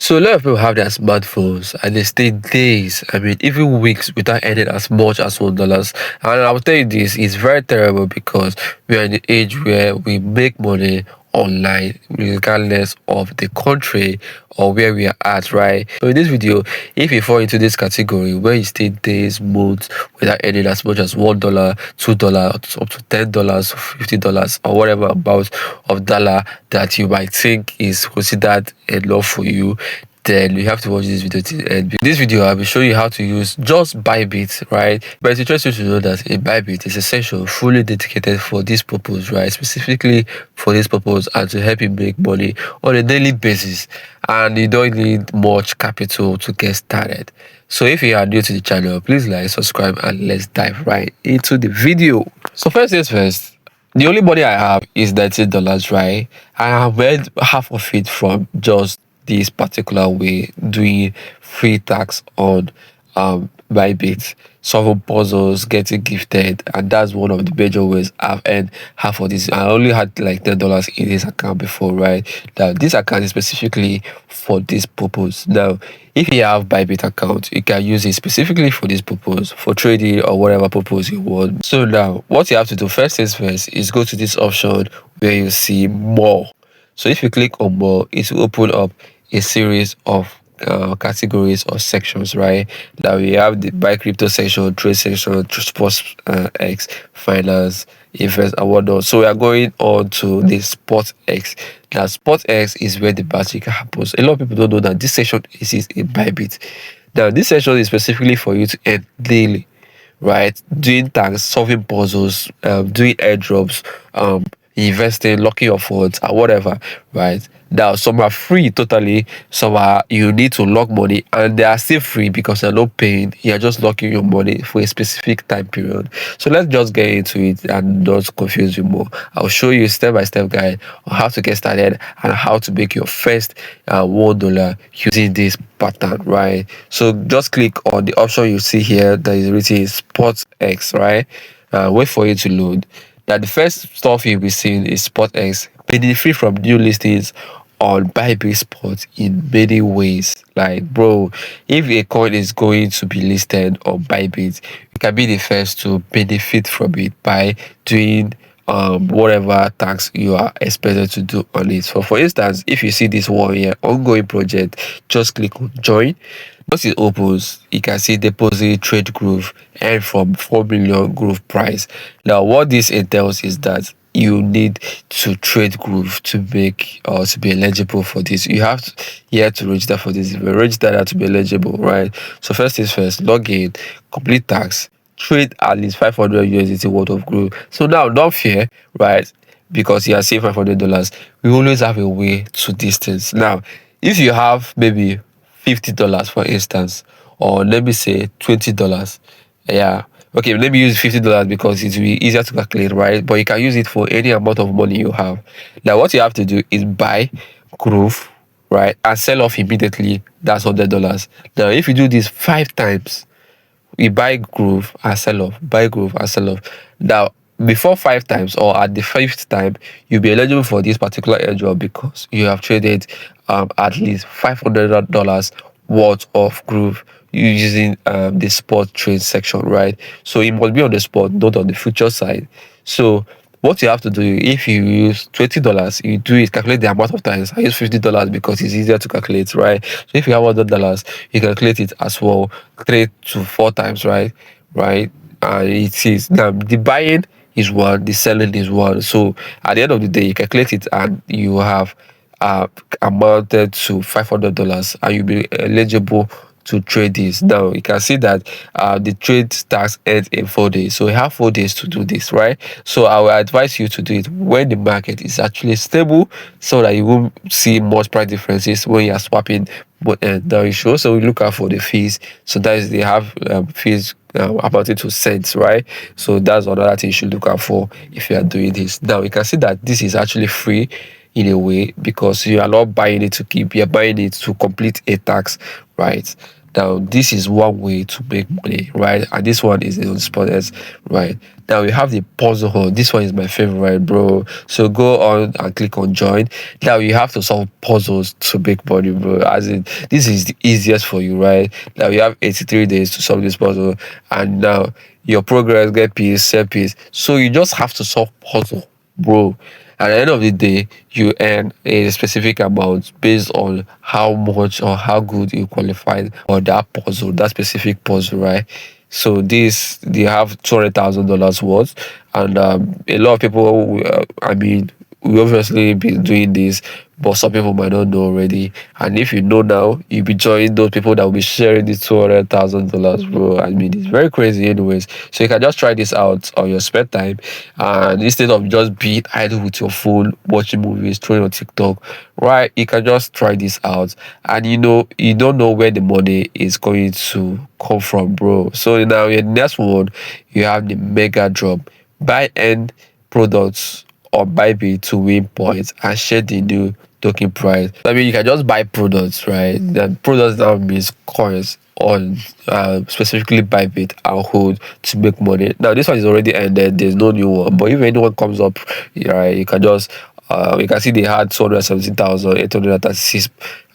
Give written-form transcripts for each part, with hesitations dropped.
So a lot of people have their smartphones and they stay days, I mean even weeks without earning as much as $1. And I'll tell you this, it's very terrible because we are in the age where we make money online regardless of the country or where we are at, right? So in this video, if you fall into this category where you stay days, months without earning as much as $1, $2, up to $10, $50, or whatever amount of dollar that you might think is considered enough for you, then you have to watch this video till the end. In this video, I'll be showing you how to use just Bybit, right? But it's interesting to know that a Bybit is essential, fully dedicated for this purpose, right? Specifically for this purpose and to help you make money on a daily basis. And you don't need much capital to get started. So if you are new to the channel, please like, subscribe, and let's dive right into the video. So first things first, the only money I have is $90, right? I have made half of it from just this particular way, doing free tax on Bybit, solving puzzles, getting gifted, and that's one of the major ways I've earned half of this. I only had like $10 in this account before, right? Now this account is specifically for this purpose. Now if you have Bybit account, you can use it specifically for this purpose, for trading or whatever purpose you want. So now what you have to do first things first is go to this option where you see more. So if you click on more, it will open up a series of categories or sections, right? Now we have the buy crypto section, trade section, sports X, finance, invest, and whatnot. So we are going on to the sport X. Now sport X is where the magic happens. A lot of people don't know that this section is in Bybit. Now this section is specifically for you to earn daily, right? Doing tasks, solving puzzles, doing airdrops, investing, locking your funds, or whatever, right? Now some are free totally, some are you need to lock money, and they are still free because they're not paying. You're just locking your money for a specific time period. So let's just get into it and not confuse you more. I'll show you step-by-step guide on how to get started and how to make your first $1 using this pattern, right? So just click on the option you see here that is written Spot X, right? Wait for it to load. That the first stuff you'll be seeing is Spot X, benefit from new listings on Bybit Spot in many ways. Like, bro, if a coin is going to be listed on Bybit, you can be the first to benefit from it by doing whatever tax you are expected to do on it. So for instance, if you see this one here, ongoing project, just click on join. Once it opens, you can see deposit trade groove and from 4 million groove price. Now what this entails is that you need to trade groove to make or to be eligible for this. You have to register for this. If you register that to be eligible, right? So first things first, log in, complete tax, trade at least 500 USDT worth of groove. So now don't fear, right? Because you are saving $500. We always have a way to distance. Now if you have maybe $50 for instance, or let me say $20, yeah, okay, let me use $50 because it will be easier to calculate, right? But you can use it for any amount of money you have. Now what you have to do is buy groove, right, and sell off immediately. That's $100. Now if you do this 5 times, you buy groove and sell off, buy groove and sell off. Now before 5 times or at the 5th time, you'll be eligible for this particular airdrop because you have traded at least $500 worth of groove using the spot trade section, right? So it must be on the spot, not on the future side. So what you have to do, if you use $20, you do it, calculate the amount of times. I use $50 because it's easier to calculate, right? So if you have $100, you calculate it as well 3 to 4 times, right? And it is now the buying is 1, the selling is 1. So at the end of the day, you calculate it and you have amounted to $500 and you'll be eligible to trade this. Now you can see that the trade tax ends in 4 days, so you have 4 days to do this, right? So I will advise you to do it when the market is actually stable so that you won't see much price differences when you are swapping. But now you should also look out for the fees. So that is, they have fees amounting to cents, right? So that's another thing you should look out for if you are doing this. Now you can see that this is actually free in a way because you are not buying it to keep, you're buying it to complete a tax, right? Now, this is one way to make money, right? And this one is on spotters, right? Now we have the puzzle hole. This one is my favorite, bro. So go on and click on join. Now you have to solve puzzles to make money, bro. As in, this is the easiest for you, right? Now you have 83 days to solve this puzzle, and now your progress get peace, set peace. So you just have to solve puzzle, bro. At the end of the day, you earn a specific amount based on how much or how good you qualified for that puzzle, that specific puzzle, right? So this they have $200,000 worth, and a lot of people. I mean, we obviously been doing this, but some people might not know already. And if you know now, you'll be joining those people that will be sharing this $200,000, bro. I mean, it's very crazy, anyways. So you can just try this out on your spare time, and instead of just being idle with your phone, watching movies, throwing on TikTok, right? You can just try this out, and you don't know where the money is going to come from, bro. So now in the next one, you have the mega drop. Buy end products or Bybit to win points and share the new token price. I mean, you can just buy products, right? The products now means coins on specifically Bybit and hold to make money. Now, this one is already ended. There's no new one. But if anyone comes up, right, you can just you can see they had 217,836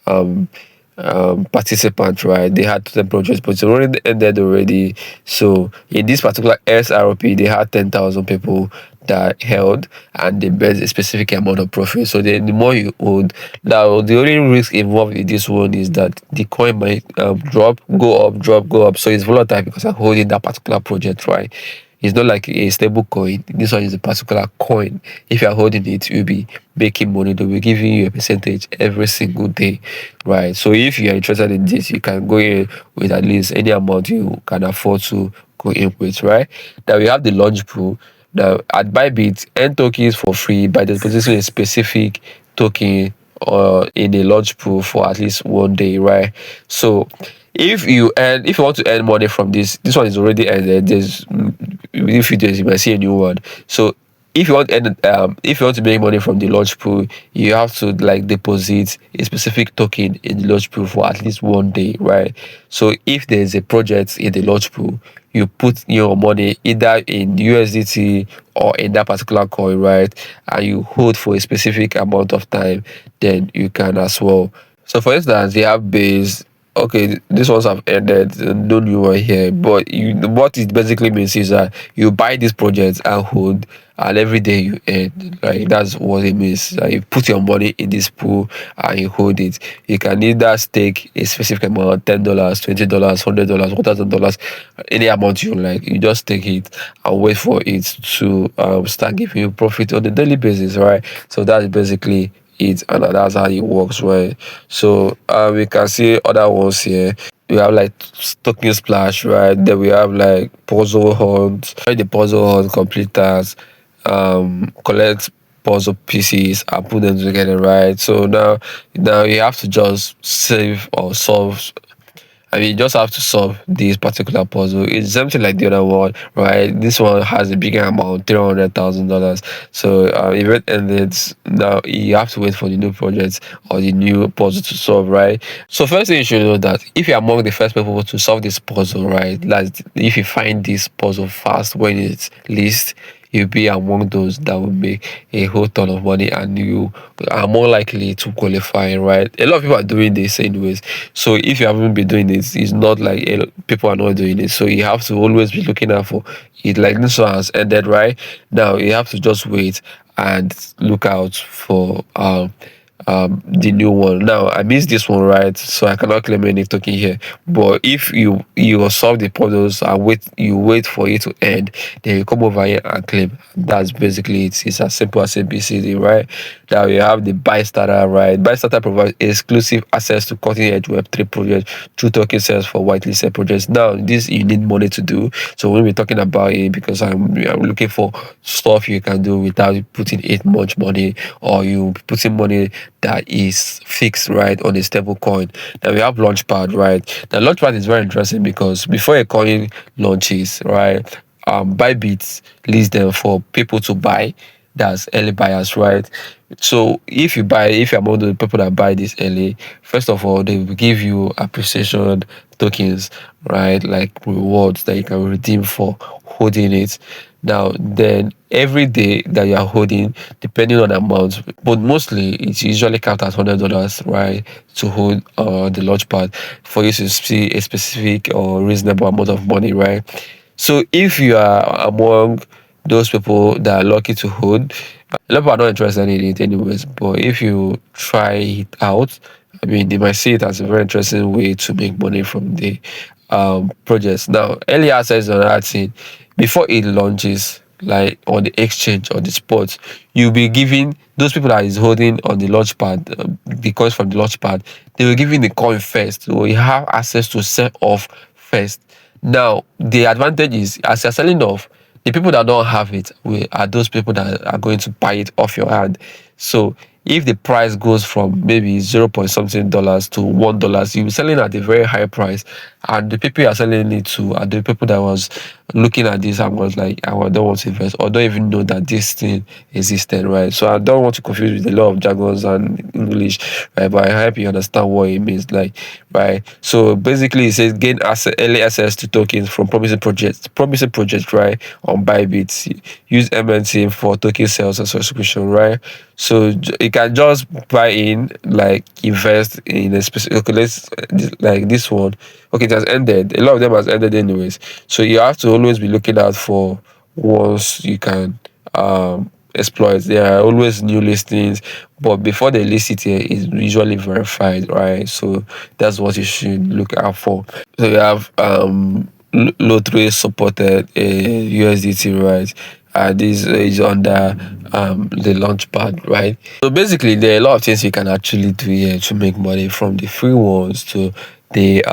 um participants, right? They had 10 projects, but it's already ended already. So in this particular SRP, they had 10,000 people that held, and they made a specific amount of profit. So the more you hold, now the only risk involved in this one is that the coin might drop, go up, drop, go up. So it's volatile because I'm holding that particular project, right? It's not like a stable coin. This one is a particular coin. If you're holding it, you'll be making money. They'll be giving you a percentage every single day, right? So if you're interested in this, you can go in with at least any amount you can afford to go in with, right? Now we have the launch pool. Now at Bybit, earn tokens for free by depositing a specific token or in a launch pool for at least one day, right? So if you want to earn money from this one is already ended. There's within few days you might see a new one. So if you want to make money from the launch pool, you have to like deposit a specific token in the launch pool for at least one day, right? So if there's a project in the launch pool, you put your money either in USDT or in that particular coin, right? And you hold for a specific amount of time, then you can as well. So for instance, they have base. Okay, these ones have ended. No new one here. But what it basically means is that you buy this project and hold, and every day you earn. Like that's what it means. Like, you put your money in this pool and you hold it. You can either stake a specific amount, $10, $20, $100, $1,000, any amount you like. You just take it and wait for it to start giving you profit on a daily basis, right? So that's basically it, and that's how it works, right? So we can see other ones here. We have like token splash, right? Then we have like puzzle hunt. When the puzzle hunt complete tasks, collect puzzle pieces and put them together, right? So now you have to just save or solve. I mean, you just have to solve this particular puzzle. It's something like the other one, right? This one has a bigger amount, $300,000. So if it ended, now you have to wait for the new project or the new puzzle to solve, right? So first thing you should know that if you're among the first people to solve this puzzle, right? Like if you find this puzzle fast when it's least, you'll be among those that will make a whole ton of money, and you are more likely to qualify, right? A lot of people are doing this anyways. So if you haven't been doing this, it's not like people are not doing it. So you have to always be looking out for it. Like this one has ended, right? Now you have to just wait and look out for the new one. Now I missed this one, right? So I cannot claim any token here. But if you solve the puzzles and wait for it to end, then you come over here and claim. That's basically it. It's as simple as ABCD, right? Now you have the buy starter, right? Buy starter provides exclusive access to cutting edge Web3 projects through token sales for whitelisted projects. Now this you need money to do. So when we're talking about it, because I'm looking for stuff you can do without putting it much money, or you putting money that is fixed, right, on a stable coin. Then we have Launchpad, right? The Launchpad is very interesting because before a coin launches, right, Bybit leaves them for people to buy, that's early buyers, right? So if you're among the people that buy this early, first of all, they will give you appreciation tokens, right? Like rewards that you can redeem for holding it. Now, then every day that you are holding, depending on the amount, but mostly it's usually capped at $100, right? To hold the launch pad for you to see a specific or reasonable amount of money, right? So if you are among those people that are lucky to hold, a lot of people are not interested in it anyways. But if you try it out, I mean, they might see it as a very interesting way to make money from the projects. Now, early access is another thing. Before it launches, like on the exchange or the spot, you'll be giving those people that is holding on the launch pad, the coins from the launch pad, they will give you the coin first. So you have access to sell off first. Now, the advantage is as you're selling off, the people that don't have it are those people that are going to buy it off your hand. So if the price goes from maybe 0 point something dollars to $1, you're selling at a very high price, and the people you're selling it to are the people that was looking at this and was like, I don't want to invest or don't even know that this thing existed, right? So I don't want to confuse with a lot of jargons and English, right? But I hope you understand what it means, like, right? So basically, it says gain early access to tokens from promising projects, right? On Bybit, use MNT for token sales and subscription, right? So you can just buy in, like invest in a specific. Okay, let's like this one. Okay, it has ended. A lot of them has ended anyways. So you have to always be looking out for once you can exploit. There are always new listings, but before they list it here, it's usually verified, right? So that's what you should look out for. So you have lottery supported USDT, right? This is under the launch pad, right? So basically, there are a lot of things you can actually do here to make money, from the free ones to the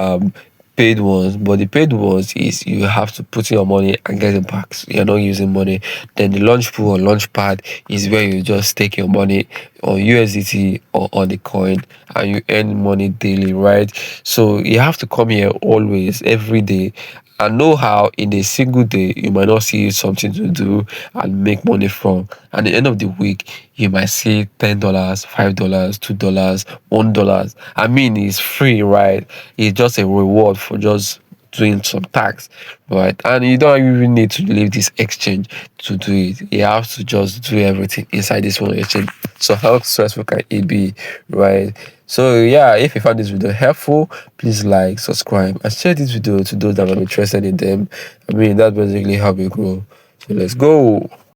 paid ones. But the paid ones is you have to put in your money and get it back. So you're not using money. Then the launch pool or launch pad is where you just take your money on USDT or on the coin and you earn money daily, right? So you have to come here always, every day, and know how in a single day you might not see something to do and make money from. At the end of the week, you might see $10, $5, $2, $1. I mean, it's free, right? It's just a reward for just doing some tax, right? And you don't even need to leave this exchange to do it. You have to just do everything inside this one exchange. So how stressful can it be, right? So yeah, if you found this video helpful, please like, subscribe, and share this video to those that are interested in them. I mean, that basically help you grow. So let's go.